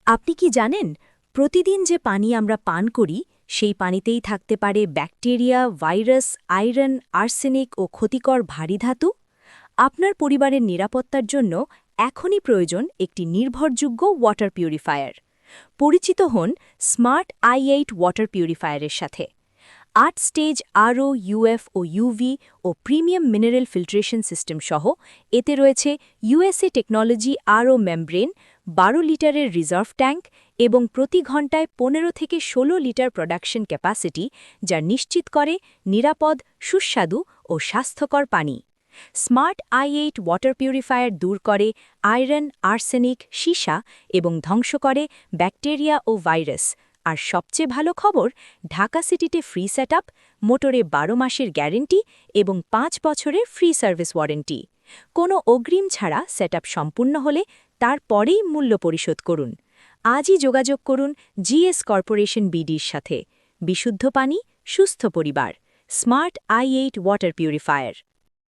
আপনি কি জানেন প্রতিদিন যে পানি আমরা পান করি সেই পানিতেই থাকতে পারে ব্যাকটেরিয়া, ভাইরাস, আয়রন, আর্সেনিক ও ক্ষতিকর ভারী ধাতু? আপনার পরিবারের নিরাপত্তার জন্য এখনই প্রয়োজন একটি নির্ভরযোগ্য ওয়াটার পিউরিফায়ার। পরিচিত হন স্মার্ট i8 ওয়াটার পিউরিফায়ারের সাথে। ৮ স্টেজ আরও, ইউএফ ও ইউভি ও প্রিমিয়াম মিনারেল ফিল্ট্রেশন সিস্টেম সহ এতে রয়েছে ইউএসএ টেকনোলজি আরও মেমব্রেন, ১২ লিটারের রিজার্ভ ট্যাঙ্ক এবং প্রতি ঘন্টায় ১৫ থেকে ১৬ লিটার প্রোডাকশন ক্যাপাসিটি, যা নিশ্চিত করে নিরাপদ, সুস্বাদু ও স্বাস্থ্যকর পানি। স্মার্ট i8 ওয়াটার পিউরিফায়ার দূর করে আয়রন, আর্সেনিক, সীসা এবং ধ্বংস করে ব্যাকটেরিয়া ও ভাইরাস। আর সবচেয়ে ভালো খবর, ঢাকা সিটিতে ফ্রি সেটআপ, মোটরে ১২ মাসের গ্যারেন্টি এবং ৫ বছরের ফ্রি সার্ভিস ওয়ারেন্টি। কোনো অগ্রিম ছাড়া সেটআপ সম্পূর্ণ হলে তারপরেই মূল্য পরিশোধ করুন। আজই যোগাযোগ করুন জিএস কর্পোরেশন বিডির সাথে। বিশুদ্ধ পানি, সুস্থ পরিবার। Smart i8 water purifier.